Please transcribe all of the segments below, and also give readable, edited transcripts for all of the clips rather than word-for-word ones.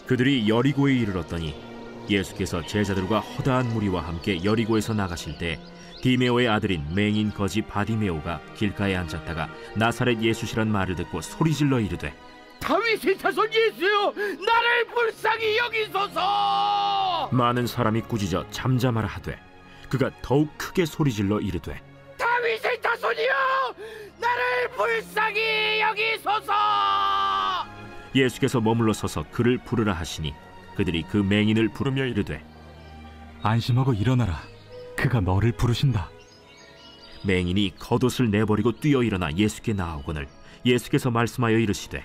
그들이 여리고에 이르렀더니 예수께서 제자들과 허다한 무리와 함께 여리고에서 나가실 때 디메오의 아들인 맹인 거지 바디메오가 길가에 앉았다가 나사렛 예수시란 말을 듣고 소리질러 이르되 다윗의 자손 예수여, 나를 불쌍히 여기소서. 많은 사람이 꾸짖어 잠잠하라 하되 그가 더욱 크게 소리질러 이르되 다윗의 자손이여, 나를 불쌍히 여기소서. 예수께서 머물러 서서 그를 부르라 하시니 그들이 그 맹인을 부르며 이르되 안심하고 일어나라, 그가 너를 부르신다. 맹인이 겉옷을 내버리고 뛰어 일어나 예수께 나아오거늘 예수께서 말씀하여 이르시되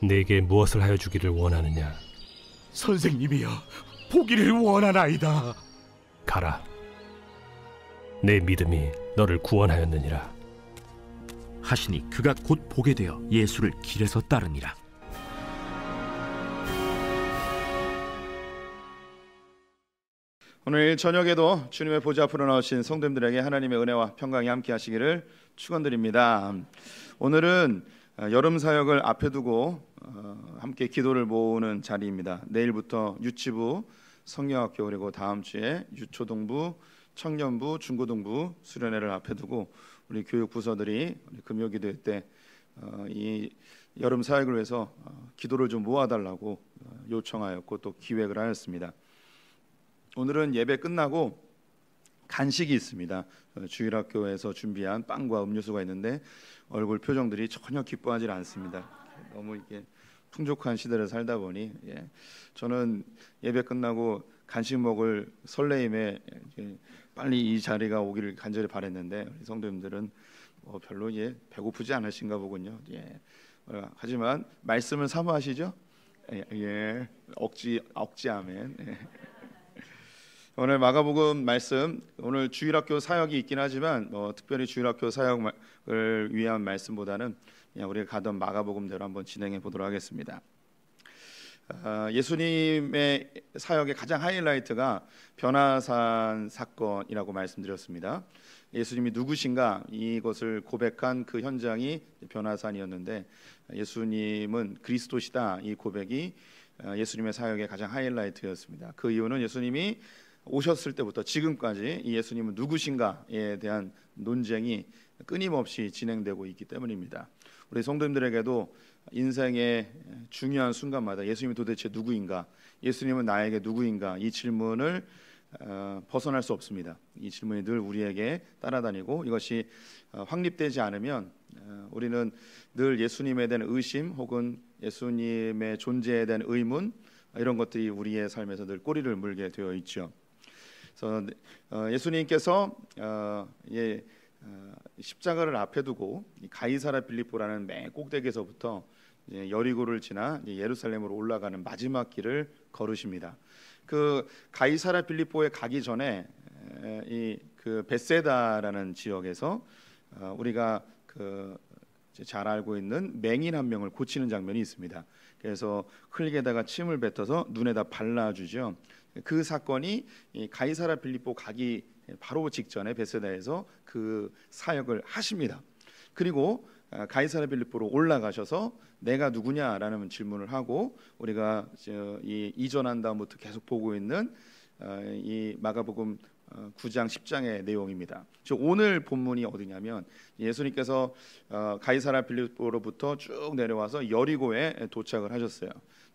내게 무엇을 하여 주기를 원하느냐? 선생님이여, 보기를 원하나이다. 가라, 내 믿음이 너를 구원하였느니라 하시니 그가 곧 보게 되어 예수를 길에서 따르니라. 오늘 저녁에도 주님의 보좌 앞으로 나오신 성도님들에게 하나님의 은혜와 평강이 함께 하시기를 축원드립니다. 오늘은 여름 사역을 앞에 두고 함께 기도를 모으는 자리입니다. 내일부터 유치부, 성경학교, 그리고 다음 주에 유초동부, 청년부, 중고등부 수련회를 앞에 두고 우리 교육부서들이 금요기도회 때 이 여름 사역을 위해서 기도를 좀 모아달라고 요청하였고 또 기획을 하였습니다. 오늘은 예배 끝나고 간식이 있습니다. 주일학교에서 준비한 빵과 음료수가 있는데 얼굴 표정들이 전혀 기뻐하지 않습니다. 너무 이게 풍족한 시대를 살다 보니 저는 예배 끝나고 간식 먹을 설레임에 빨리 이 자리가 오기를 간절히 바랬는데 우리 성도님들은 별로 배고프지 않으신가 보군요. 하지만 말씀을 사모하시죠? 억지 아멘. 오늘 마가복음 말씀, 오늘 주일학교 사역이 있긴 하지만 특별히 주일학교 사역을 위한 말씀보다는 그냥 우리가 가던 마가복음대로 한번 진행해 보도록 하겠습니다. 예수님의 사역의 가장 하이라이트가 변화산 사건이라고 말씀드렸습니다. 예수님이 누구신가 이것을 고백한 그 현장이 변화산이었는데 예수님은 그리스도시다, 이 고백이 예수님의 사역의 가장 하이라이트였습니다. 그 이유는 예수님이 오셨을 때부터 지금까지 이 예수님은 누구신가에 대한 논쟁이 끊임없이 진행되고 있기 때문입니다. 우리 성도님들에게도 인생의 중요한 순간마다 예수님이 도대체 누구인가, 예수님은 나에게 누구인가, 이 질문을 벗어날 수 없습니다. 이 질문이 늘 우리에게 따라다니고 이것이 확립되지 않으면 우리는 늘 예수님에 대한 의심 혹은 예수님의 존재에 대한 의문, 이런 것들이 우리의 삶에서 늘 꼬리를 물게 되어 있죠. 그래서 예수님께서 십자가를 앞에 두고 가이사라 빌립보라는 맨 꼭대기에서부터 여리고를 지나 예루살렘으로 올라가는 마지막 길을 걸으십니다. 그 가이사라 빌립보에 가기 전에 그 벳세다라는 지역에서 우리가 잘 알고 있는 맹인 한 명을 고치는 장면이 있습니다. 그래서 흙에다가 침을 뱉어서 눈에다 발라주죠. 그 사건이 가이사라 빌립보 가기 바로 직전에 벳세다에서 그 사역을 하십니다. 그리고 가이사라 빌립보로 올라가셔서 내가 누구냐라는 질문을 하고 우리가 이전한 다음부터 계속 보고 있는 이 마가복음 9장 10장의 내용입니다. 오늘 본문이 어디냐면 예수님께서 가이사라 빌립보로부터 쭉 내려와서 여리고에 도착을 하셨어요.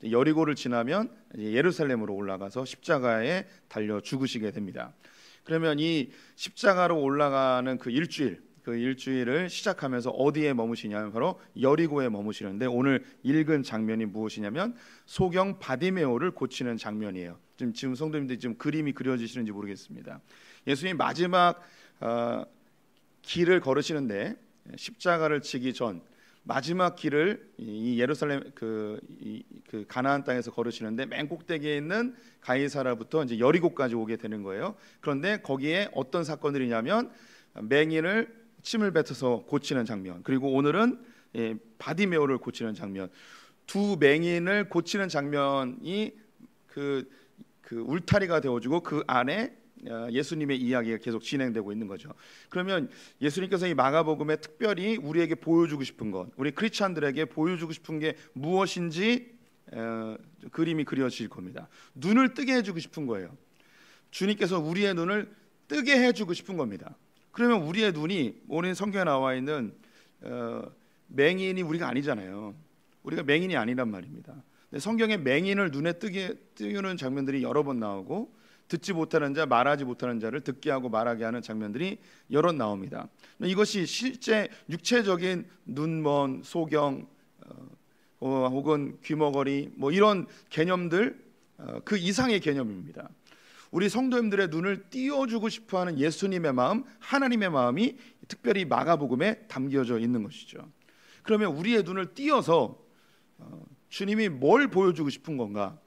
여리고를 지나면 예루살렘으로 올라가서 십자가에 달려 죽으시게 됩니다. 그러면 이 십자가로 올라가는 그 일주일을 시작하면서 어디에 머무시냐면 바로 여리고에 머무시는데 오늘 읽은 장면이 무엇이냐면 소경 바디메오를 고치는 장면이에요. 지금 성도님들이 지금 그림이 그려지시는지 모르겠습니다. 예수님 마지막 길을 걸으시는데 십자가를 지기 전 마지막 길을 이 예루살렘 그 가나안 땅에서 걸으시는데 맨 꼭대기에 있는 가이사라부터 이제 여리고까지 오게 되는 거예요. 그런데 거기에 어떤 사건들이냐면 맹인을 침을 뱉어서 고치는 장면, 그리고 오늘은 바디메오를 고치는 장면, 두 맹인을 고치는 장면이 그 울타리가 되어주고 그 안에 예수님의 이야기가 계속 진행되고 있는 거죠. 그러면 예수님께서 이 마가복음에 특별히 우리에게 보여주고 싶은 것, 우리 크리스찬들에게 보여주고 싶은 게 무엇인지 그림이 그려질 겁니다. 눈을 뜨게 해주고 싶은 거예요. 주님께서 우리의 눈을 뜨게 해주고 싶은 겁니다. 그러면 우리의 눈이 오늘 성경에 나와 있는 맹인이 우리가 아니잖아요. 우리가 맹인이 아니란 말입니다. 근데 성경에 맹인을 눈에 뜨는 장면들이 여러 번 나오고, 듣지 못하는 자, 말하지 못하는 자를 듣게 하고 말하게 하는 장면들이 여러 나옵니다. 이것이 실제 육체적인 눈먼, 소경, 혹은 귀머거리 뭐 이런 개념들, 그 이상의 개념입니다. 우리 성도님들의 눈을 띄워주고 싶어하는 예수님의 마음, 하나님의 마음이 특별히 마가복음에 담겨져 있는 것이죠. 그러면 우리의 눈을 띄어서 주님이 뭘 보여주고 싶은 건가?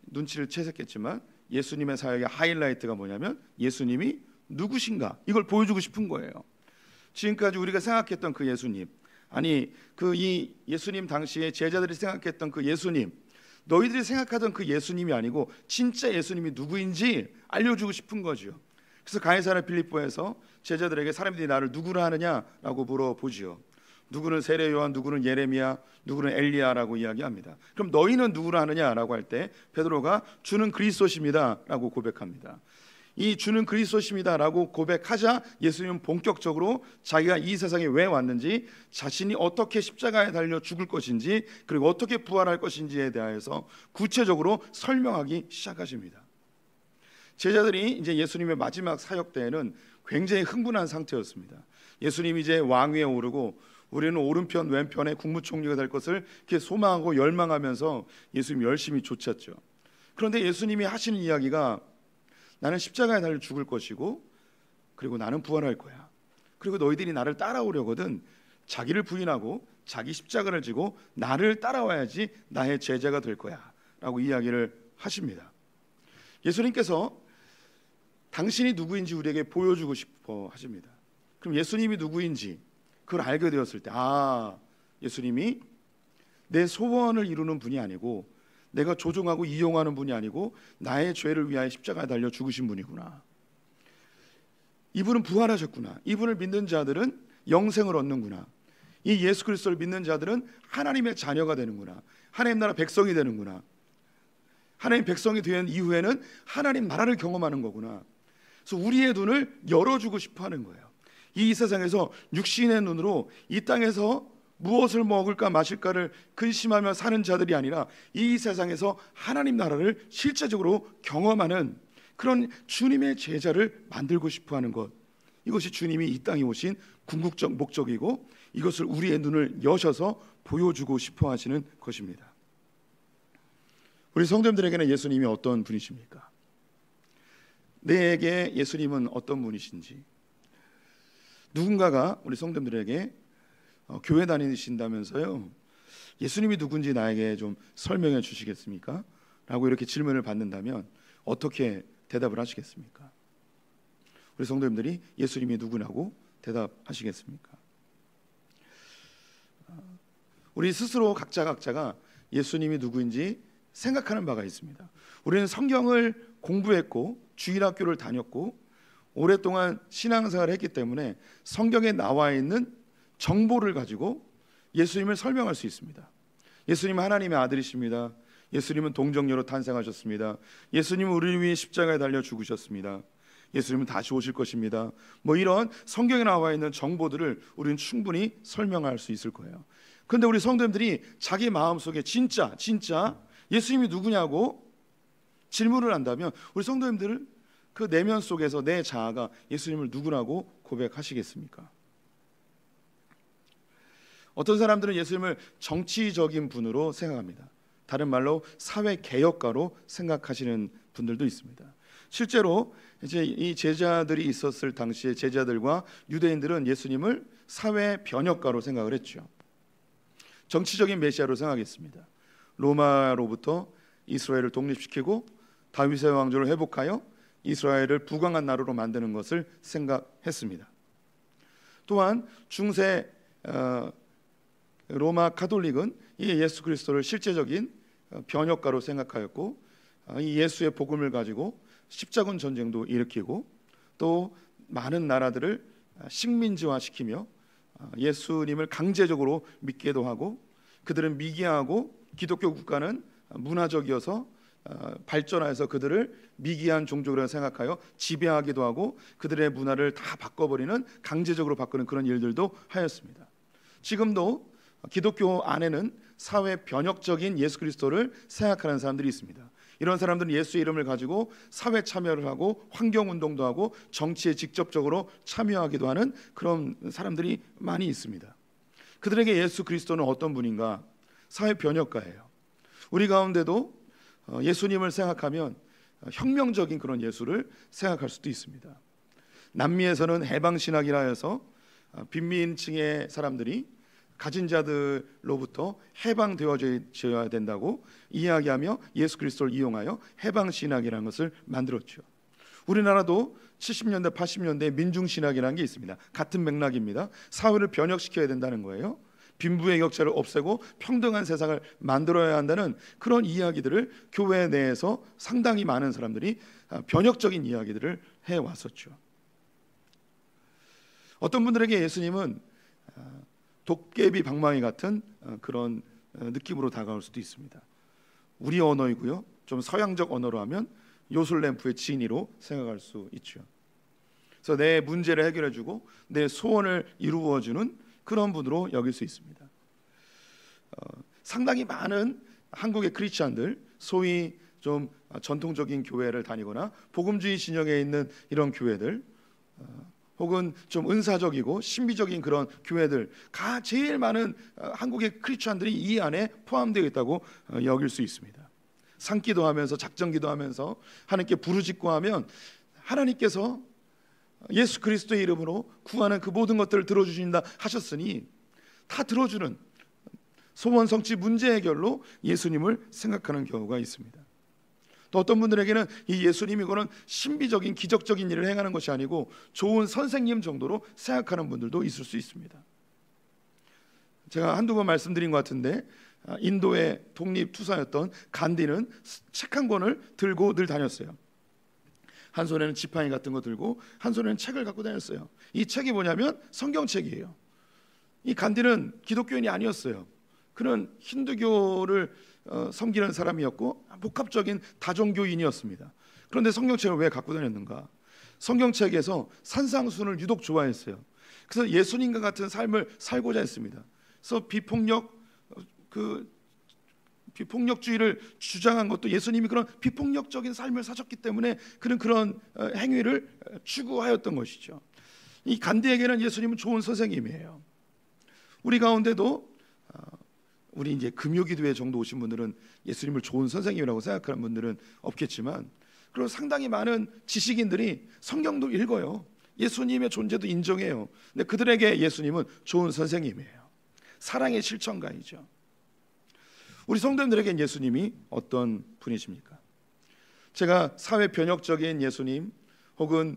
눈치를 채색했지만 예수님의 사역의 하이라이트가 뭐냐면 예수님이 누구신가? 이걸 보여주고 싶은 거예요. 지금까지 우리가 생각했던 그 예수님, 아니 이 예수님 당시에 제자들이 생각했던 그 예수님, 너희들이 생각하던 그 예수님이 아니고 진짜 예수님이 누구인지 알려주고 싶은 거죠. 그래서 가이사랴 빌립보에서 제자들에게 사람들이 나를 누구라 하느냐라고 물어보지요. 누구는 세례 요한, 누구는 예레미야, 누구는 엘리야라고 이야기합니다. 그럼 너희는 누구라 하느냐라고 할 때 베드로가 주는 그리스도십니다라고 고백합니다. 이 주는 그리스도십니다라고 고백하자 예수님은 본격적으로 자기가 이 세상에 왜 왔는지, 자신이 어떻게 십자가에 달려 죽을 것인지, 그리고 어떻게 부활할 것인지에 대해서 구체적으로 설명하기 시작하십니다. 제자들이 이제 예수님의 마지막 사역 때에는 굉장히 흥분한 상태였습니다. 예수님이 이제 왕위에 오르고 우리는 오른편 왼편에 국무총리가 될 것을 이렇게 소망하고 열망하면서 예수님 열심히 쫓았죠. 그런데 예수님이 하시는 이야기가 나는 십자가에 달려 죽을 것이고, 그리고 나는 부활할 거야. 그리고 너희들이 나를 따라오려거든 자기를 부인하고 자기 십자가를 지고 나를 따라와야지 나의 제자가 될 거야 라고 이야기를 하십니다. 예수님께서 당신이 누구인지 우리에게 보여주고 싶어 하십니다. 그럼 예수님이 누구인지 그걸 알게 되었을 때, 예수님이 내 소원을 이루는 분이 아니고, 내가 조종하고 이용하는 분이 아니고 나의 죄를 위하여 십자가에 달려 죽으신 분이구나. 이분은 부활하셨구나. 이분을 믿는 자들은 영생을 얻는구나. 이 예수 그리스도를 믿는 자들은 하나님의 자녀가 되는구나. 하나님 나라 백성이 되는구나. 하나님 백성이 된 이후에는 하나님 나라를 경험하는 거구나. 그래서 우리의 눈을 열어주고 싶어 하는 거예요. 이 세상에서 육신의 눈으로 이 땅에서 무엇을 먹을까 마실까를 근심하며 사는 자들이 아니라 이 세상에서 하나님 나라를 실제적으로 경험하는 그런 주님의 제자를 만들고 싶어하는 것, 이것이 주님이 이 땅에 오신 궁극적 목적이고, 이것을 우리의 눈을 여셔서 보여주고 싶어 하시는 것입니다. 우리 성도님들에게는 예수님이 어떤 분이십니까? 내게 예수님은 어떤 분이신지, 누군가가 우리 성도님들에게 교회 다니신다면서요, 예수님이 누군지 나에게 좀 설명해 주시겠습니까? 라고 이렇게 질문을 받는다면 어떻게 대답을 하시겠습니까? 우리 성도님들이 예수님이 누구냐고 대답하시겠습니까? 우리 스스로 각자가 예수님이 누구인지 생각하는 바가 있습니다. 우리는 성경을 공부했고 주일학교를 다녔고 오랫동안 신앙생활을 했기 때문에 성경에 나와 있는 정보를 가지고 예수님을 설명할 수 있습니다. 예수님은 하나님의 아들이십니다. 예수님은 동정녀로 탄생하셨습니다. 예수님은 우리를 위해 십자가에 달려 죽으셨습니다. 예수님은 다시 오실 것입니다. 뭐 이런 성경에 나와 있는 정보들을 우리는 충분히 설명할 수 있을 거예요. 그런데 우리 성도님들이 자기 마음속에 진짜 예수님이 누구냐고 질문을 한다면 우리 성도님들은 그 내면 속에서 내 자아가 예수님을 누구라고 고백하시겠습니까? 어떤 사람들은 예수님을 정치적인 분으로 생각합니다. 다른 말로 사회 개혁가로 생각하시는 분들도 있습니다. 실제로 이제 이 제자들이 있었을 당시에 제자들과 유대인들은 예수님을 사회 변혁가로 생각을 했죠. 정치적인 메시아로 생각했습니다. 로마로부터 이스라엘을 독립시키고 다윗의 왕조를 회복하여 이스라엘을 부강한 나라로 만드는 것을 생각했습니다. 또한 중세 로마 가톨릭은 이 예수 그리스도를 실제적인 변혁가로 생각하였고 이 예수의 복음을 가지고 십자군 전쟁도 일으키고 또 많은 나라들을 식민지화시키며 예수님을 강제적으로 믿게도 하고 그들은 미개하고 기독교 국가는 문화적이어서 발전해서 그들을 미개한 종족이라고 생각하여 지배하기도 하고 그들의 문화를 다 바꿔버리는, 강제적으로 바꾸는 그런 일들도 하였습니다. 지금도 기독교 안에는 사회 변혁적인 예수 그리스도를 생각하는 사람들이 있습니다. 이런 사람들은 예수의 이름을 가지고 사회 참여를 하고 환경운동도 하고 정치에 직접적으로 참여하기도 하는 그런 사람들이 많이 있습니다. 그들에게 예수 그리스도는 어떤 분인가? 사회 변혁가예요. 우리 가운데도 예수님을 생각하면 혁명적인 그런 예수를 생각할 수도 있습니다. 남미에서는 해방신학이라 해서 빈민층의 사람들이 가진 자들로부터 해방되어져야 된다고 이야기하며 예수 그리스도를 이용하여 해방신학이라는 것을 만들었죠. 우리나라도 70년대 80년대에 민중신학이라는 게 있습니다. 같은 맥락입니다. 사회를 변혁시켜야 된다는 거예요. 빈부의 격차를 없애고 평등한 세상을 만들어야 한다는 그런 이야기들을 교회 내에서 상당히 많은 사람들이 변혁적인 이야기들을 해왔었죠. 어떤 분들에게 예수님은 도깨비 방망이 같은 그런 느낌으로 다가올 수도 있습니다. 우리 언어이고요, 좀 서양적 언어로 하면 요술램프의 지니로 생각할 수 있죠. 그래서 내 문제를 해결해주고 내 소원을 이루어주는 그런 분으로 여길 수 있습니다. 상당히 많은 한국의 크리스찬들, 소위 좀 전통적인 교회를 다니거나 복음주의 진영에 있는 이런 교회들, 혹은 좀 은사적이고 신비적인 그런 교회들가 제일 많은 한국의 크리스찬들이 이 안에 포함되어 있다고 여길 수 있습니다. 산기도 하면서 작정기도 하면서 하나님께 부르짖고하면 하나님께서 예수 그리스도의 이름으로 구하는 그 모든 것들을 들어주신다 하셨으니 다 들어주는 소원 성취 문제 해결로 예수님을 생각하는 경우가 있습니다. 또 어떤 분들에게는 이 예수님이 그런 신비적인 기적적인 일을 행하는 것이 아니고 좋은 선생님 정도로 생각하는 분들도 있을 수 있습니다. 제가 한두 번 말씀드린 것 같은데 인도의 독립투사였던 간디는 책 한 권을 들고 늘 다녔어요. 한 손에는 지팡이 같은 거 들고 한 손에는 책을 갖고 다녔어요. 이 책이 뭐냐면 성경책이에요. 이 간디는 기독교인이 아니었어요. 그는 힌두교를 섬기는 사람이었고 복합적인 다종교인이었습니다. 그런데 성경책을 왜 갖고 다녔는가? 성경책에서 산상순을 유독 좋아했어요. 그래서 예수님과 같은 삶을 살고자 했습니다. 그래서 비폭력주의를 주장한 것도 예수님이 그런 비폭력적인 삶을 사셨기 때문에 그는 그런 행위를 추구하였던 것이죠. 이 간디에게는 예수님은 좋은 선생님이에요. 우리 가운데도 우리 이제 금요기도회 정도 오신 분들은 예수님을 좋은 선생님이라고 생각하는 분들은 없겠지만, 그리고 상당히 많은 지식인들이 성경도 읽어요. 예수님의 존재도 인정해요. 근데 그들에게 예수님은 좋은 선생님이에요. 사랑의 실천가이죠. 우리 성도님들에겐 예수님이 어떤 분이십니까? 제가 사회 변혁적인 예수님, 혹은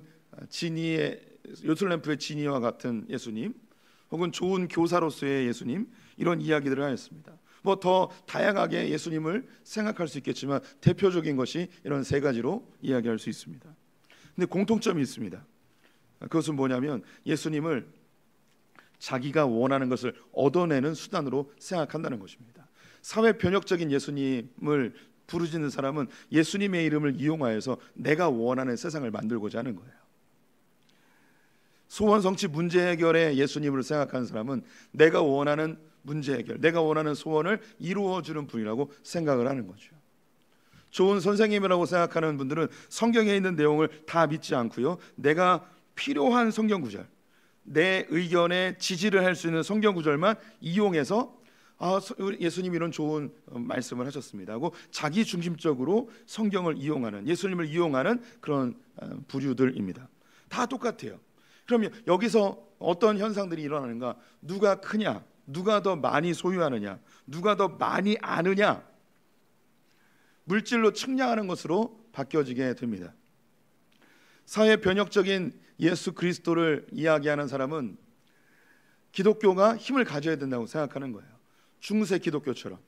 지니의 요술램프의 지니와 같은 예수님, 혹은 좋은 교사로서의 예수님, 이런 이야기들을 하였습니다. 뭐 더 다양하게 예수님을 생각할 수 있겠지만 대표적인 것이 이런 세 가지로 이야기할 수 있습니다. 근데 공통점이 있습니다. 그것은 뭐냐면 예수님을 자기가 원하는 것을 얻어내는 수단으로 생각한다는 것입니다. 사회 변혁적인 예수님을 부르짖는 사람은 예수님의 이름을 이용하여서 내가 원하는 세상을 만들고자 하는 거예요. 소원 성취 문제 해결에 예수님을 생각하는 사람은 내가 원하는 문제 해결, 내가 원하는 소원을 이루어주는 분이라고 생각을 하는 거죠. 좋은 선생님이라고 생각하는 분들은 성경에 있는 내용을 다 믿지 않고요, 내가 필요한 성경 구절, 내 의견에 지지를 할 수 있는 성경 구절만 이용해서 예수님이 이런 좋은 말씀을 하셨습니다 하고 자기 중심적으로 성경을 이용하는, 예수님을 이용하는 그런 부류들입니다. 다 똑같아요. 그러면 여기서 어떤 현상들이 일어나는가? 누가 크냐? 누가 더 많이 소유하느냐? 누가 더 많이 아느냐? 물질로 측량하는 것으로 바뀌어지게 됩니다. 사회 변혁적인 예수 그리스도를 이야기하는 사람은 기독교가 힘을 가져야 된다고 생각하는 거예요. 중세 기독교처럼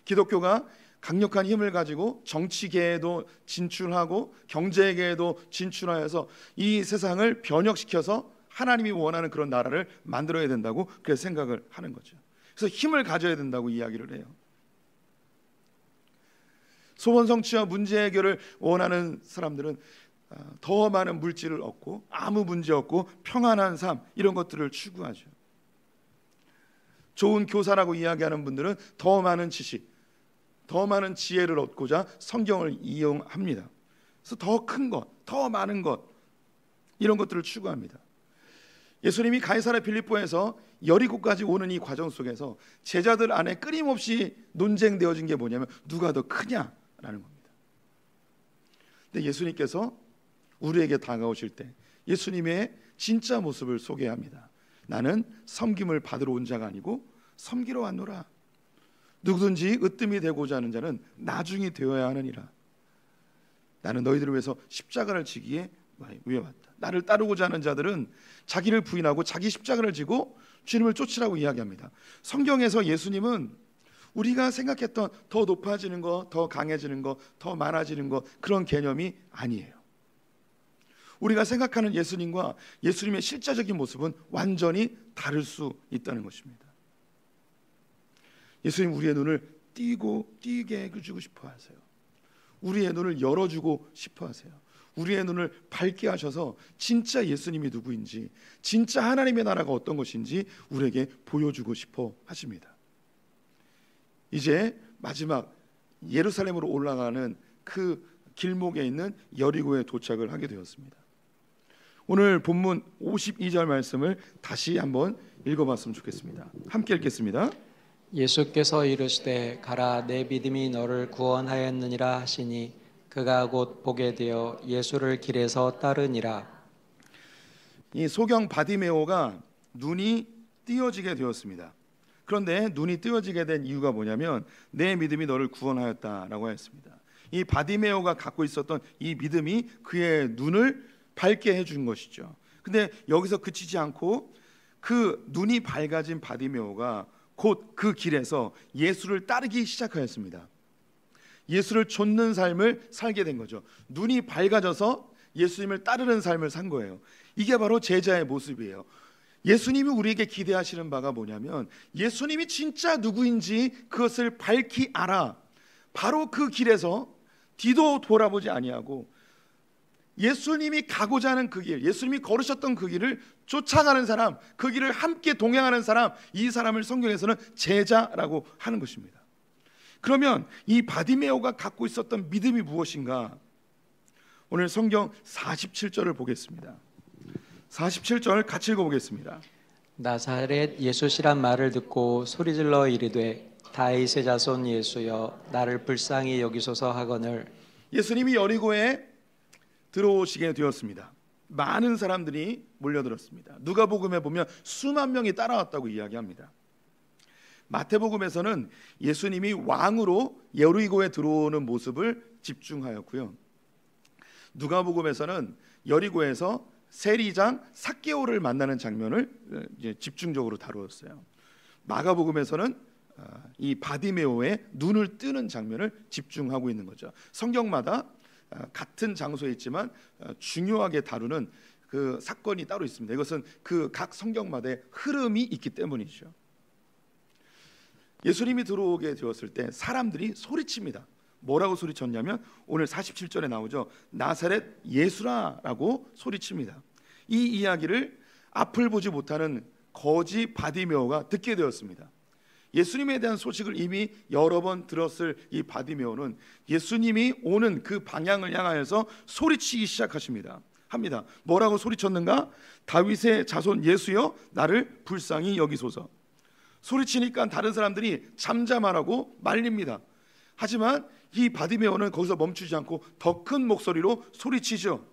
기독교가 강력한 힘을 가지고 정치계에도 진출하고 경제계에도 진출하여서 이 세상을 변혁시켜서 하나님이 원하는 그런 나라를 만들어야 된다고 그렇게 생각을 하는 거죠. 그래서 힘을 가져야 된다고 이야기를 해요. 소원 성취와 문제 해결을 원하는 사람들은 더 많은 물질을 얻고 아무 문제 없고 평안한 삶, 이런 것들을 추구하죠. 좋은 교사라고 이야기하는 분들은 더 많은 지식, 더 많은 지혜를 얻고자 성경을 이용합니다. 그래서 더 큰 것, 더 많은 것, 이런 것들을 추구합니다. 예수님이 가이사랴 필리포에서 여리고까지 오는 이 과정 속에서 제자들 안에 끊임없이 논쟁되어진 게 뭐냐면 누가 더 크냐라는 겁니다. 근데 예수님께서 우리에게 다가오실 때 예수님의 진짜 모습을 소개합니다. 나는 섬김을 받으러 온 자가 아니고 섬기러 왔노라. 누구든지 으뜸이 되고자 하는 자는 나중이 되어야 하느니라. 나는 너희들을 위해서 십자가를 지기에 왔다. 나를 따르고자 하는 자들은 자기를 부인하고 자기 십자가를 지고 주님을 쫓으라고 이야기합니다. 성경에서 예수님은 우리가 생각했던 더 높아지는 거, 더 강해지는 거, 더 많아지는 거, 그런 개념이 아니에요. 우리가 생각하는 예수님과 예수님의 실제적인 모습은 완전히 다를 수 있다는 것입니다. 예수님 우리의 눈을 띄게 해주고 싶어 하세요. 우리의 눈을 열어주고 싶어 하세요. 우리의 눈을 밝게 하셔서 진짜 예수님이 누구인지, 진짜 하나님의 나라가 어떤 것인지 우리에게 보여주고 싶어 하십니다. 이제 마지막 예루살렘으로 올라가는 그 길목에 있는 여리고에 도착을 하게 되었습니다. 오늘 본문 52절 말씀을 다시 한번 읽어봤으면 좋겠습니다. 함께 읽겠습니다. 예수께서 이르시되 가라, 내 믿음이 너를 구원하였느니라 하시니 그가 곧 보게 되어 예수를 길에서 따르니라. 이 소경 바디메오가 눈이 띄어지게 되었습니다. 그런데 눈이 띄어지게 된 이유가 뭐냐면 내 믿음이 너를 구원하였다라고 했습니다. 이 바디메오가 갖고 있었던 이 믿음이 그의 눈을 밝게 해준 것이죠. 근데 여기서 그치지 않고 그 눈이 밝아진 바디메오가 곧 그 길에서 예수를 따르기 시작하였습니다. 예수를 좇는 삶을 살게 된 거죠. 눈이 밝아져서 예수님을 따르는 삶을 산 거예요. 이게 바로 제자의 모습이에요. 예수님이 우리에게 기대하시는 바가 뭐냐면 예수님이 진짜 누구인지 그것을 밝히 알아. 바로 그 길에서 뒤도 돌아보지 아니하고 예수님이 가고자 하는 그 길, 예수님이 걸으셨던 그 길을 쫓아가는 사람, 그 길을 함께 동행하는 사람, 이 사람을 성경에서는 제자라고 하는 것입니다. 그러면 이 바디메오가 갖고 있었던 믿음이 무엇인가? 오늘 성경 47절을 보겠습니다. 47절 같이 읽어보겠습니다. 나사렛 예수시란 말을 듣고 소리질러 이르되 다윗의 자손 예수여 나를 불쌍히 여기소서 하거늘. 예수님이 여리고에 들어오시게 되었습니다. 많은 사람들이 몰려들었습니다. 누가복음에 보면 수만 명이 따라왔다고 이야기합니다. 마태복음에서는 예수님이 왕으로 여리고에 들어오는 모습을 집중하였고요. 누가복음에서는 여리고에서 세리장 삭개오를 만나는 장면을 이제 집중적으로 다루었어요. 마가복음에서는 이 바디메오의 눈을 뜨는 장면을 집중하고 있는 거죠. 성경마다 같은 장소에 있지만 중요하게 다루는 그 사건이 따로 있습니다. 이것은 그 각 성경마다의 흐름이 있기 때문이죠. 예수님이 들어오게 되었을 때 사람들이 소리칩니다. 뭐라고 소리쳤냐면 오늘 47절에 나오죠. 나사렛 예수라라고 소리칩니다. 이 이야기를 앞을 보지 못하는 거지 바디메오가 듣게 되었습니다. 예수님에 대한 소식을 이미 여러 번 들었을 이 바디메오는 예수님이 오는 그 방향을 향하여서 소리치기 시작하십니다. 합니다. 뭐라고 소리쳤는가? 다윗의 자손 예수여 나를 불쌍히 여기소서. 소리치니까 다른 사람들이 잠잠하라고 말립니다. 하지만 이 바디메오는 거기서 멈추지 않고 더 큰 목소리로 소리치죠.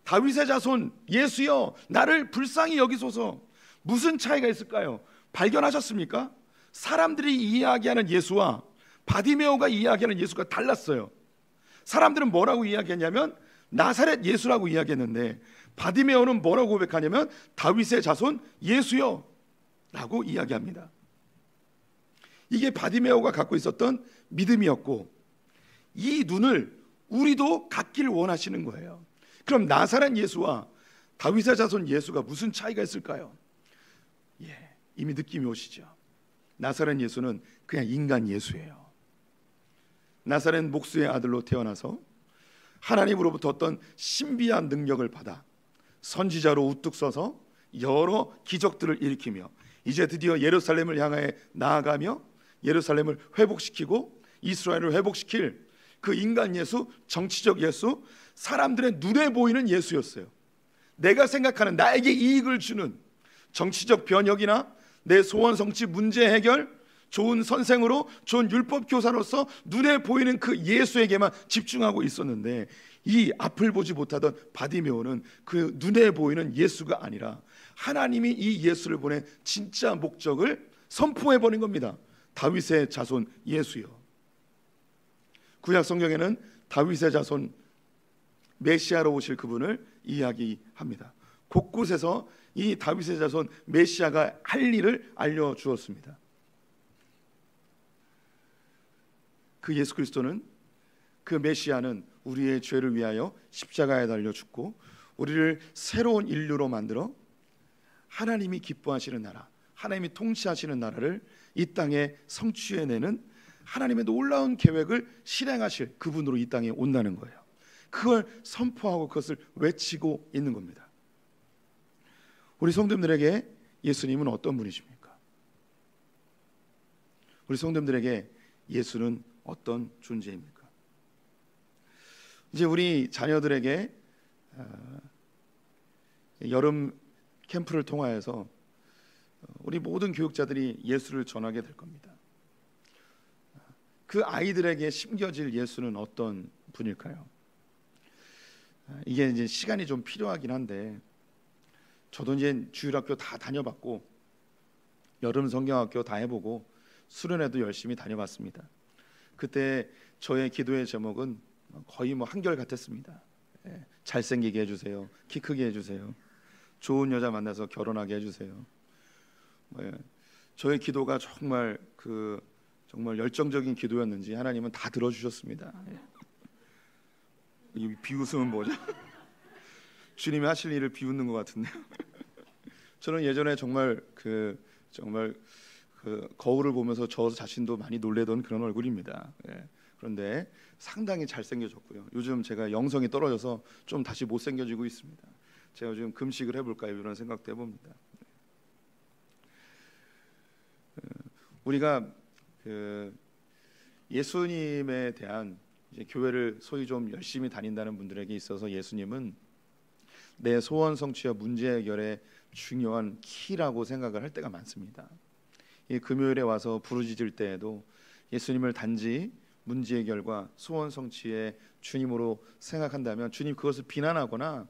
다윗의 자손 예수여 나를 불쌍히 여기소서. 무슨 차이가 있을까요? 발견하셨습니까? 사람들이 이야기하는 예수와 바디메오가 이야기하는 예수가 달랐어요. 사람들은 뭐라고 이야기했냐면 나사렛 예수라고 이야기했는데 바디메오는 뭐라고 고백하냐면 다윗의 자손 예수여 라고 이야기합니다. 이게 바디메오가 갖고 있었던 믿음이었고 이 눈을 우리도 갖기를 원하시는 거예요. 그럼 나사렛 예수와 다윗의 자손 예수가 무슨 차이가 있을까요? 이미 느낌이 오시죠. 나사렛 예수는 그냥 인간 예수예요. 나사렛 목수의 아들로 태어나서 하나님으로부터 어떤 신비한 능력을 받아 선지자로 우뚝 서서 여러 기적들을 일으키며 이제 드디어 예루살렘을 향해 나아가며 예루살렘을 회복시키고 이스라엘을 회복시킬 그 인간 예수, 정치적 예수, 사람들의 눈에 보이는 예수였어요. 내가 생각하는 나에게 이익을 주는 정치적 변혁이나 내 소원 성취 문제 해결, 좋은 선생으로 좋은 율법 교사로서 눈에 보이는 그 예수에게만 집중하고 있었는데 이 앞을 보지 못하던 바디메오는 그 눈에 보이는 예수가 아니라 하나님이 이 예수를 보낸 진짜 목적을 선포해 버린 겁니다. 다윗의 자손 예수요. 구약 성경에는 다윗의 자손 메시아로 오실 그분을 이야기합니다. 곳곳에서 이 다윗의 자손 메시아가 할 일을 알려주었습니다. 그 예수 그리스도는, 그 메시아는 우리의 죄를 위하여 십자가에 달려 죽고 우리를 새로운 인류로 만들어 하나님이 기뻐하시는 나라, 하나님이 통치하시는 나라를 이 땅에 성취해내는 하나님의 놀라운 계획을 실행하실 그분으로 이 땅에 온다는 거예요. 그걸 선포하고 그것을 외치고 있는 겁니다. 우리 성도님들에게 예수님은 어떤 분이십니까? 우리 성도님들에게 예수는 어떤 존재입니까? 이제 우리 자녀들에게 여름 캠프를 통하여서 우리 모든 교육자들이 예수를 전하게 될 겁니다. 그 아이들에게 심겨질 예수는 어떤 분일까요? 이게 이제 시간이 좀 필요하긴 한데 저도 이제 주일학교 다 다녀봤고 여름 성경학교 다 해보고 수련회도 열심히 다녀봤습니다. 그때 저의 기도의 제목은 거의 뭐 한결 같았습니다. 잘생기게 해주세요. 키 크게 해주세요. 좋은 여자 만나서 결혼하게 해주세요. 저의 기도가 정말 정말 열정적인 기도였는지 하나님은 다 들어주셨습니다. 이 비웃음은 뭐죠? 주님이 하실 일을 비웃는 것 같은데요. 저는 예전에 정말 거울을 보면서 저 자신도 많이 놀래던 그런 얼굴입니다. 그런데 상당히 잘생겨졌고요. 요즘 제가 영성이 떨어져서 좀 다시 못생겨지고 있습니다. 제가 요즘 금식을 해볼까요? 이런 생각도 해봅니다. 우리가 예수님에 대한 이제 교회를 소위 좀 열심히 다닌다는 분들에게 있어서 예수님은 내 소원 성취와 문제 해결의 중요한 키라고 생각을 할 때가 많습니다. 이 금요일에 와서 부르짖을 때에도 예수님을 단지 문제 해결과 소원 성취의 주님으로 생각한다면 주님 그것을 비난하거나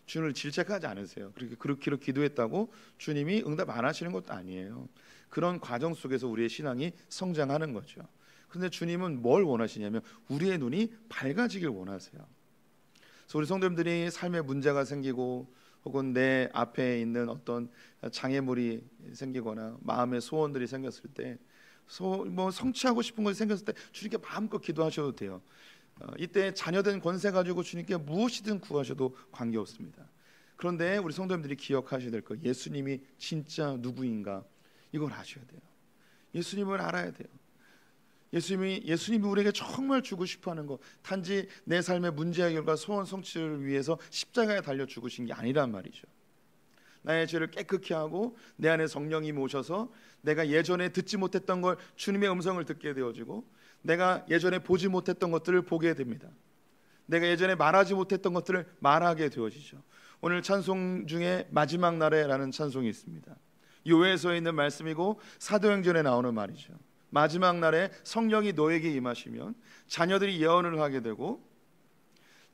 주님을 질책하지 않으세요. 그렇게 기도했다고 주님이 응답 안 하시는 것도 아니에요. 그런 과정 속에서 우리의 신앙이 성장하는 거죠. 그런데 주님은 뭘 원하시냐면 우리의 눈이 밝아지길 원하세요. 그래서 우리 성도님들이 삶에 문제가 생기고 혹은 내 앞에 있는 어떤 장애물이 생기거나 마음의 소원들이 생겼을 때 성취하고 싶은 것이 생겼을 때 주님께 마음껏 기도하셔도 돼요. 이때 자녀된 권세 가지고 주님께 무엇이든 구하셔도 관계없습니다. 그런데 우리 성도님들이 기억하셔야 될 거, 예수님이 진짜 누구인가 이걸 아셔야 돼요. 예수님을 알아야 돼요. 예수님이 우리에게 정말 주고 싶어하는 것, 단지 내 삶의 문제 해결과 소원 성취를 위해서 십자가에 달려 죽으신 게 아니란 말이죠. 나의 죄를 깨끗게 하고 내 안에 성령이 오셔서 내가 예전에 듣지 못했던 걸 주님의 음성을 듣게 되어지고 내가 예전에 보지 못했던 것들을 보게 됩니다. 내가 예전에 말하지 못했던 것들을 말하게 되어지죠. 오늘 찬송 중에 마지막 날에라는 찬송이 있습니다. 요에서에 있는 말씀이고 사도행전에 나오는 말이죠. 마지막 날에 성령이 너에게 임하시면 자녀들이 예언을 하게 되고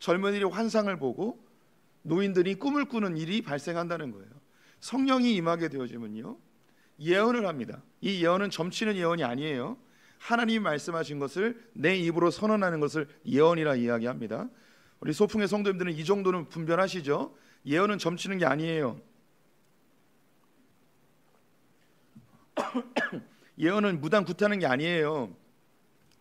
젊은이들이 환상을 보고 노인들이 꿈을 꾸는 일이 발생한다는 거예요. 성령이 임하게 되어지면요 예언을 합니다. 이 예언은 점치는 예언이 아니에요. 하나님이 말씀하신 것을 내 입으로 선언하는 것을 예언이라 이야기합니다. 우리 소풍의 성도님들은 이 정도는 분별하시죠? 예언은 점치는 게 아니에요. 예언은 무단 구타하는 게 아니에요.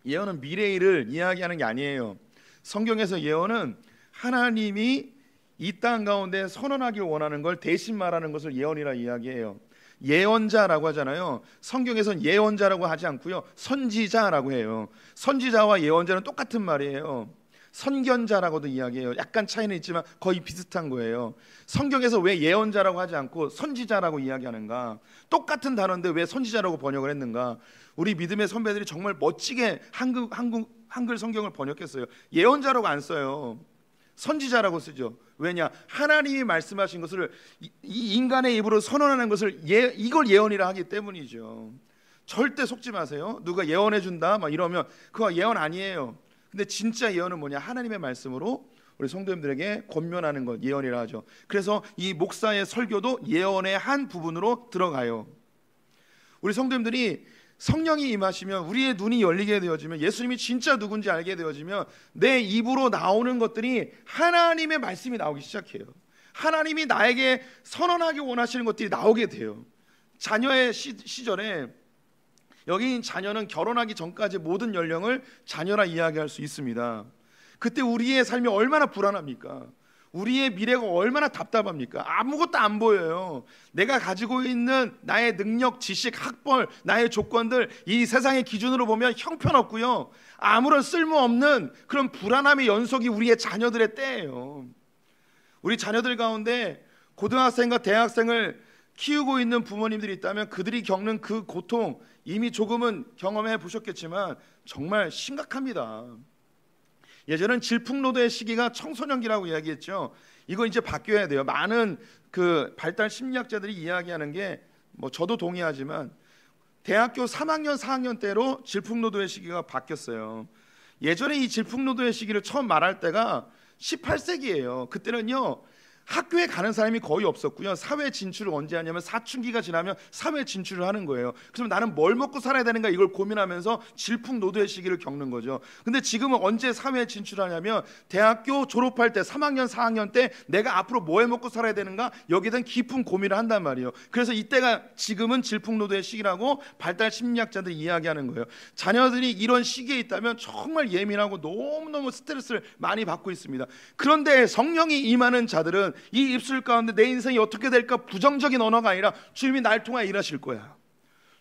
예언은 미래의 일을 이야기하는 게 아니에요. 성경에서 예언은 하나님이 이 땅 가운데 선언하길 원하는 걸 대신 말하는 것을 예언이라 이야기해요. 예언자라고 하잖아요. 성경에선 예언자라고 하지 않고요, 선지자라고 해요. 선지자와 예언자는 똑같은 말이에요. 선견자라고도 이야기해요. 약간 차이는 있지만 거의 비슷한 거예요. 성경에서 왜 예언자라고 하지 않고 선지자라고 이야기하는가? 똑같은 단어인데 왜 선지자라고 번역을 했는가? 우리 믿음의 선배들이 정말 멋지게 한글 성경을 번역했어요. 예언자라고 안 써요. 선지자라고 쓰죠. 왜냐? 하나님이 말씀하신 것을 이 인간의 입으로 선언하는 것을 이걸 예언이라 하기 때문이죠. 절대 속지 마세요. 누가 예언해 준다 막 이러면 그거 예언 아니에요. 근데 진짜 예언은 뭐냐? 하나님의 말씀으로 우리 성도님들에게 권면하는 것, 예언이라 하죠. 그래서 이 목사의 설교도 예언의 한 부분으로 들어가요. 우리 성도님들이 성령이 임하시면, 우리의 눈이 열리게 되어지면, 예수님이 진짜 누군지 알게 되어지면 내 입으로 나오는 것들이 하나님의 말씀이 나오기 시작해요. 하나님이 나에게 선언하기 원하시는 것들이 나오게 돼요. 자녀의 시절에, 여기 자녀는 결혼하기 전까지 모든 연령을 자녀라 이야기할 수 있습니다. 그때 우리의 삶이 얼마나 불안합니까? 우리의 미래가 얼마나 답답합니까? 아무것도 안 보여요. 내가 가지고 있는 나의 능력, 지식, 학벌, 나의 조건들, 이 세상의 기준으로 보면 형편없고요, 아무런 쓸모없는 그런 불안함의 연속이 우리의 자녀들의 때예요. 우리 자녀들 가운데 고등학생과 대학생을 키우고 있는 부모님들이 있다면 그들이 겪는 그 고통 이미 조금은 경험해 보셨겠지만 정말 심각합니다. 예전엔 질풍노도의 시기가 청소년기라고 이야기했죠. 이거 이제 바뀌어야 돼요. 많은 그 발달 심리학자들이 이야기하는 게, 뭐 저도 동의하지만 대학교 3학년 4학년 때로 질풍노도의 시기가 바뀌었어요. 예전에 이 질풍노도의 시기를 처음 말할 때가 18세기예요. 그때는요, 학교에 가는 사람이 거의 없었고요. 사회 진출을 언제 하냐면 사춘기가 지나면 사회 진출을 하는 거예요. 그래서 나는 뭘 먹고 살아야 되는가 이걸 고민하면서 질풍노도의 시기를 겪는 거죠. 근데 지금은 언제 사회에 진출하냐면 대학교 졸업할 때 3학년 4학년 때 내가 앞으로 뭐 해 먹고 살아야 되는가, 여기에 대한 깊은 고민을 한단 말이에요. 그래서 이때가 지금은 질풍노도의 시기라고 발달 심리학자들이 이야기하는 거예요. 자녀들이 이런 시기에 있다면 정말 예민하고 너무너무 스트레스를 많이 받고 있습니다. 그런데 성령이 임하는 자들은 이 입술 가운데 내 인생이 어떻게 될까 부정적인 언어가 아니라 주님이 날 통하여 일하실 거야.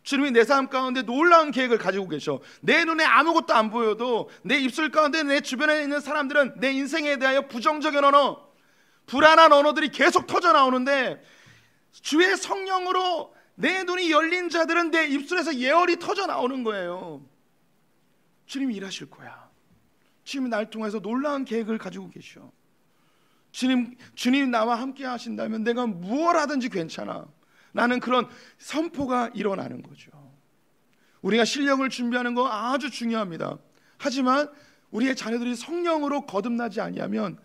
주님이 내 삶 가운데 놀라운 계획을 가지고 계셔. 내 눈에 아무것도 안 보여도 내 입술 가운데 내 주변에 있는 사람들은 내 인생에 대하여 부정적인 언어, 불안한 언어들이 계속 터져 나오는데 주의 성령으로 내 눈이 열린 자들은 내 입술에서 예언이 터져 나오는 거예요. 주님이 일하실 거야. 주님이 날 통해서 놀라운 계획을 가지고 계셔. 주님 나와 함께 하신다면 내가 무엇 하든지 괜찮아. 나는 그런 선포가 일어나는 거죠. 우리가 실력을 준비하는 거 아주 중요합니다. 하지만 우리의 자녀들이 성령으로 거듭나지 아니하면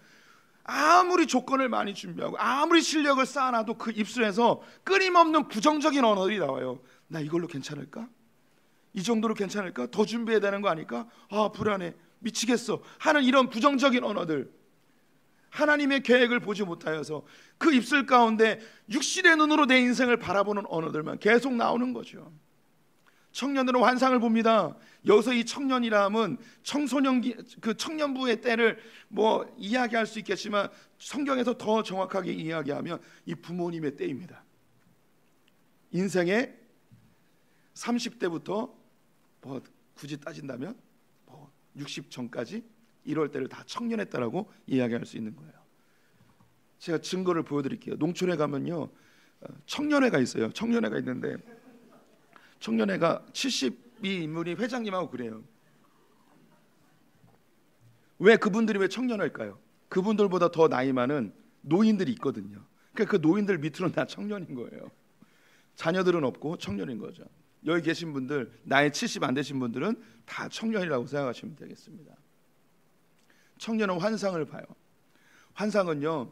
아무리 조건을 많이 준비하고 아무리 실력을 쌓아놔도 그 입술에서 끊임없는 부정적인 언어들이 나와요. 나 이걸로 괜찮을까? 이 정도로 괜찮을까? 더 준비해야 되는 거 아닐까? 아, 불안해, 미치겠어 하는 이런 부정적인 언어들, 하나님의 계획을 보지 못하여서 그 입술 가운데 육신의 눈으로 내 인생을 바라보는 언어들만 계속 나오는 거죠. 청년들은 환상을 봅니다. 여기서 이 청년이라면 청소년기, 그 청년부의 때를 뭐 이야기할 수 있겠지만 성경에서 더 정확하게 이야기하면 이 부모님의 때입니다. 인생의 30대부터 뭐 굳이 따진다면 뭐 60 전까지 이럴 때를 다 청년했다라고 이야기할 수 있는 거예요. 제가 증거를 보여드릴게요. 농촌에 가면요, 청년회가 있어요. 청년회가 있는데 청년회가 70이 인물이 회장님하고 그래요. 왜 그분들이 왜 청년할까요? 그분들보다 더 나이 많은 노인들이 있거든요. 그러니까 그 노인들 밑으로는 다 청년인 거예요. 자녀들은 없고 청년인 거죠. 여기 계신 분들, 나이 70 안 되신 분들은 다 청년이라고 생각하시면 되겠습니다. 청년은 환상을 봐요. 환상은요,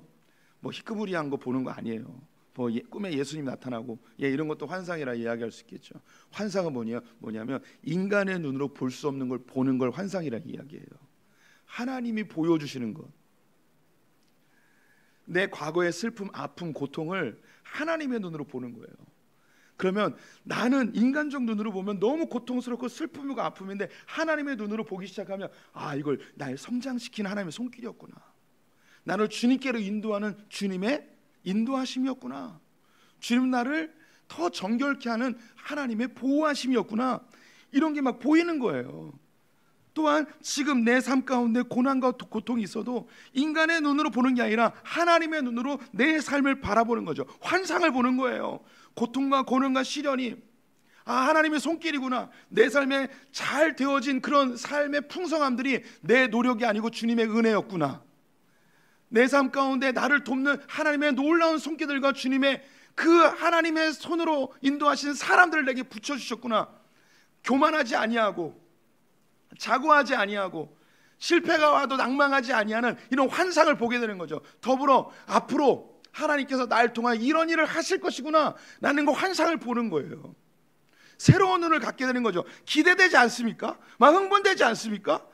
뭐 희끄무리한 거 보는 거 아니에요. 뭐 꿈에 예수님 나타나고 이런 것도 환상이라 이야기할 수 있겠죠. 환상은 뭐냐면 인간의 눈으로 볼 수 없는 걸 보는 걸 환상이라 이야기해요. 하나님이 보여주시는 것, 내 과거의 슬픔, 아픔, 고통을 하나님의 눈으로 보는 거예요. 그러면 나는 인간적 눈으로 보면 너무 고통스럽고 슬픔이고 아픔인데 하나님의 눈으로 보기 시작하면 아, 이걸 날 성장시키는 하나님의 손길이었구나. 나를 주님께로 인도하는 주님의 인도하심이었구나. 주님 나를 더 정결케 하는 하나님의 보호하심이었구나, 이런 게 막 보이는 거예요. 또한 지금 내 삶 가운데 고난과 고통이 있어도 인간의 눈으로 보는 게 아니라 하나님의 눈으로 내 삶을 바라보는 거죠. 환상을 보는 거예요. 고통과 고난과 시련이 하나님의 손길이구나, 내 삶에 잘 되어진 그런 삶의 풍성함들이 내 노력이 아니고 주님의 은혜였구나, 내 삶 가운데 나를 돕는 하나님의 놀라운 손길들과 주님의 그 하나님의 손으로 인도하신 사람들을 내게 붙여주셨구나. 교만하지 아니하고 자고하지 아니하고 실패가 와도 낭망하지 아니하는 이런 환상을 보게 되는 거죠. 더불어 앞으로 하나님께서 나를 통하여 이런 일을 하실 것이구나 라는 그 환상을 보는 거예요. 새로운 눈을 갖게 되는 거죠. 기대되지 않습니까? 막 흥분되지 않습니까?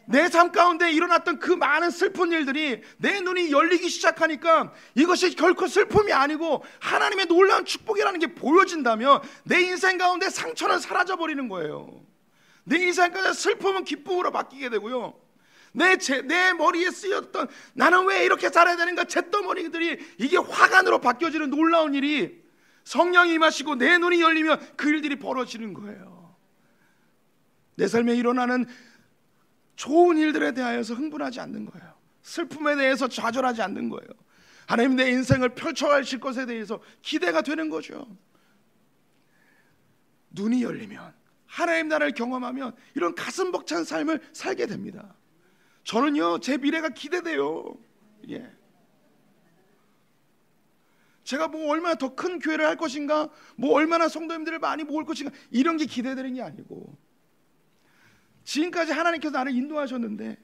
내 삶 가운데 일어났던 그 많은 슬픈 일들이 내 눈이 열리기 시작하니까 이것이 결코 슬픔이 아니고 하나님의 놀라운 축복이라는 게 보여진다면 내 인생 가운데 상처는 사라져버리는 거예요. 내 인생 가운데 슬픔은 기쁨으로 바뀌게 되고요, 내 머리에 쓰였던 나는 왜 이렇게 살아야 되는가 잿더머리들이 이게 화관으로 바뀌어지는 놀라운 일이, 성령이 임하시고 내 눈이 열리면 그 일들이 벌어지는 거예요. 내 삶에 일어나는 좋은 일들에 대하여서 흥분하지 않는 거예요. 슬픔에 대해서 좌절하지 않는 거예요. 하나님 내 인생을 펼쳐가실 것에 대해서 기대가 되는 거죠. 눈이 열리면, 하나님 나라를 경험하면 이런 가슴 벅찬 삶을 살게 됩니다. 저는요, 제 미래가 기대돼요. 예. 제가 뭐 얼마나 더 큰 교회를 할 것인가, 뭐 얼마나 성도님들을 많이 모을 것인가, 이런 게 기대되는 게 아니고, 지금까지 하나님께서 나를 인도하셨는데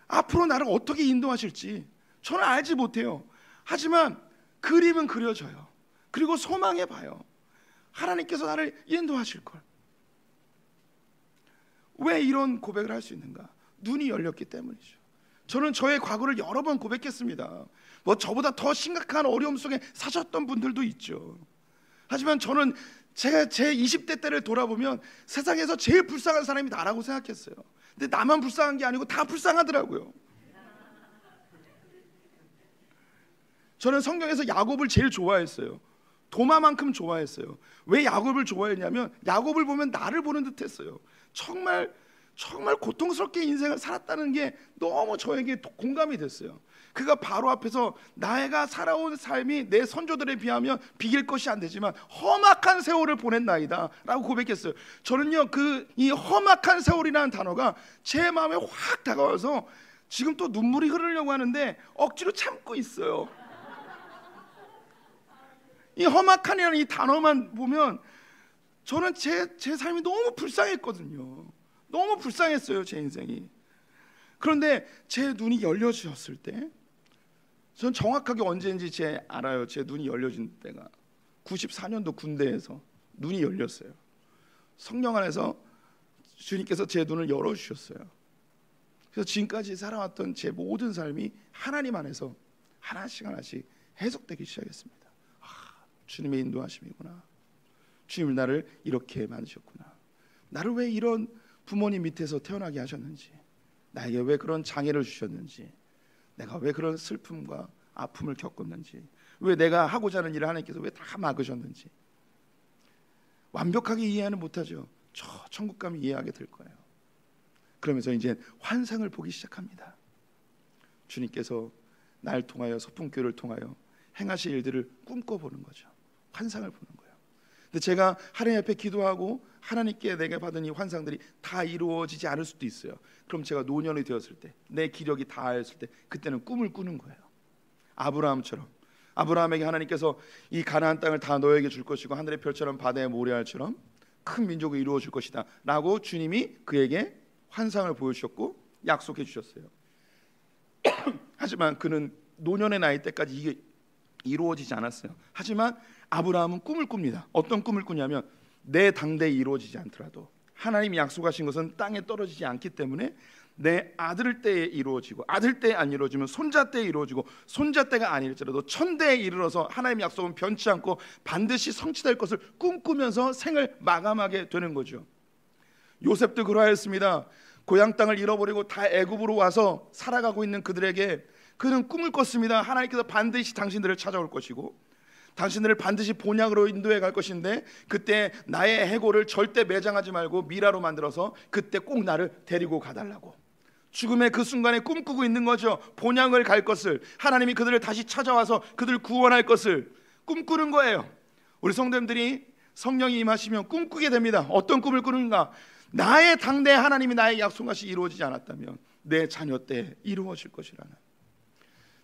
앞으로 나를 어떻게 인도하실지 저는 알지 못해요. 하지만 그림은 그려져요. 그리고 소망해 봐요. 하나님께서 나를 인도하실 걸. 왜 이런 고백을 할 수 있는가? 눈이 열렸기 때문이죠. 저는 저의 과거를 여러 번 고백했습니다. 뭐 저보다 더 심각한 어려움 속에 사셨던 분들도 있죠. 하지만 저는 제가 제 20대 때를 돌아보면 세상에서 제일 불쌍한 사람이 나라고 생각했어요. 근데 나만 불쌍한 게 아니고 다 불쌍하더라고요. 저는 성경에서 야곱을 제일 좋아했어요. 도마만큼 좋아했어요. 왜 야곱을 좋아했냐면 야곱을 보면 나를 보는 듯 했어요. 정말 고통스럽게 인생을 살았다는 게 너무 저에게 공감이 됐어요. 그가 바로 앞에서 나가 살아온 삶이 내 선조들에 비하면 비길 것이 안 되지만 험악한 세월을 보냈나이다 라고 고백했어요. 저는요, 이 험악한 세월이라는 단어가 제 마음에 확 다가와서 지금 또 눈물이 흐르려고 하는데 억지로 참고 있어요. 이 험악한이라는 이 단어만 보면 저는 제 삶이 너무 불쌍했거든요. 너무 불쌍했어요, 제 인생이. 그런데 제 눈이 열려주셨을 때, 전 정확하게 언제인지 알아요. 제 눈이 열려진 때가 94년도 군대에서 눈이 열렸어요. 성령 안에서 주님께서 제 눈을 열어주셨어요. 그래서 지금까지 살아왔던 제 모든 삶이 하나님 안에서 하나씩 해석되기 시작했습니다. 주님의 인도하심이구나. 주님 나를 이렇게 만드셨구나. 나를 왜 이런 부모님 밑에서 태어나게 하셨는지, 나에게 왜 그런 장애를 주셨는지, 내가 왜 그런 슬픔과 아픔을 겪었는지, 왜 내가 하고자 하는 일을 하나님께서 왜 다 막으셨는지 완벽하게 이해하는 못하죠. 저 천국 가면 이해하게 될 거예요. 그러면서 이제 환상을 보기 시작합니다. 주님께서 날 통하여 소풍교회를 통하여 행하실 일들을 꿈꿔보는 거죠. 환상을 보는 거예요. 근데 제가 하나님 앞에 기도하고 하나님께 내게 받은 이 환상들이 다 이루어지지 않을 수도 있어요. 그럼 제가 노년이 되었을 때, 내 기력이 다하였을 때, 그때는 꿈을 꾸는 거예요. 아브라함처럼, 아브라함에게 하나님께서 이 가나안 땅을 다 너에게 줄 것이고 하늘의 별처럼 바다의 모래알처럼 큰 민족을 이루어 줄 것이다 라고 주님이 그에게 환상을 보여주셨고 약속해 주셨어요. 하지만 그는 노년의 나이 때까지 이게 이루어지지 않았어요. 하지만 아브라함은 꿈을 꿉니다. 어떤 꿈을 꾸냐면 내 당대에 이루어지지 않더라도 하나님이 약속하신 것은 땅에 떨어지지 않기 때문에 내 아들 때에 이루어지고, 아들 때에 안 이루어지면 손자 때에 이루어지고, 손자 때가 아닐지라도 천대에 이르러서 하나님의 약속은 변치 않고 반드시 성취될 것을 꿈꾸면서 생을 마감하게 되는 거죠. 요셉도 그러하였습니다. 고향 땅을 잃어버리고 다 애굽으로 와서 살아가고 있는 그들에게 그는 꿈을 꿨습니다. 하나님께서 반드시 당신들을 찾아올 것이고 당신들을 반드시 본향으로 인도해 갈 것인데 그때 나의 해골을 절대 매장하지 말고 미라로 만들어서 그때 꼭 나를 데리고 가달라고. 죽음의 그 순간에 꿈꾸고 있는 거죠. 본향을 갈 것을, 하나님이 그들을 다시 찾아와서 그들을 구원할 것을 꿈꾸는 거예요. 우리 성도님들이 성령이 임하시면 꿈꾸게 됩니다. 어떤 꿈을 꾸는가? 나의 당대 하나님이 나의 약속한 것이 이루어지지 않았다면 내 자녀 때 이루어질 것이라는,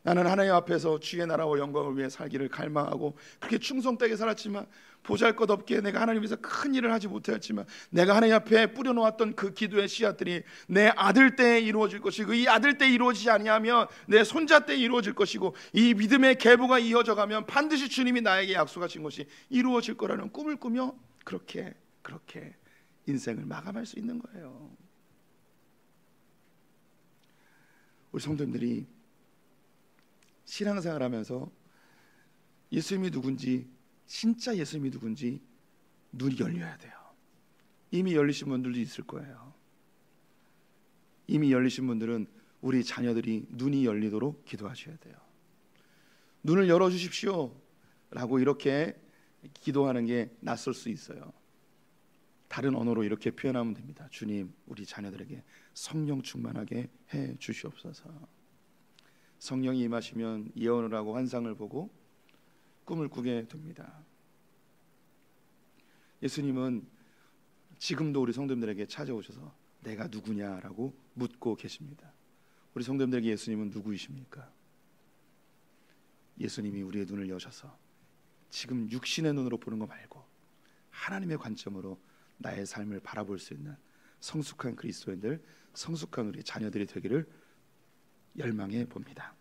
나는 하나님 앞에서 주의 나라와 영광을 위해 살기를 갈망하고 그렇게 충성되게 살았지만 보잘것없게 내가 하나님 위해서 큰 일을 하지 못했지만 내가 하나님 앞에 뿌려놓았던 그 기도의 씨앗들이 내 아들 때에 이루어질 것이고, 이 아들 때 이루어지지 아니하면 내 손자 때 이루어질 것이고, 이 믿음의 계보가 이어져 가면 반드시 주님이 나에게 약속하신 것이 이루어질 거라는 꿈을 꾸며 그렇게 인생을 마감할 수 있는 거예요. 우리 성도님들이 신앙생활 하면서 예수님이 누군지, 진짜 예수님이 누군지 눈이 열려야 돼요. 이미 열리신 분들도 있을 거예요. 이미 열리신 분들은 우리 자녀들이 눈이 열리도록 기도하셔야 돼요. 눈을 열어주십시오 라고 이렇게 기도하는 게 낯설 수 있어요. 다른 언어로 이렇게 표현하면 됩니다. 주님, 우리 자녀들에게 성령 충만하게 해 주시옵소서. 성령이 임하시면 예언을 하고 환상을 보고 꿈을 꾸게 됩니다. 예수님은 지금도 우리 성도님들에게 찾아오셔서 내가 누구냐라고 묻고 계십니다. 우리 성도님들에게 예수님은 누구이십니까? 예수님이 우리의 눈을 여셔서 지금 육신의 눈으로 보는 거 말고 하나님의 관점으로 나의 삶을 바라볼 수 있는 성숙한 그리스도인들, 성숙한 우리 자녀들이 되기를 열망해 봅니다.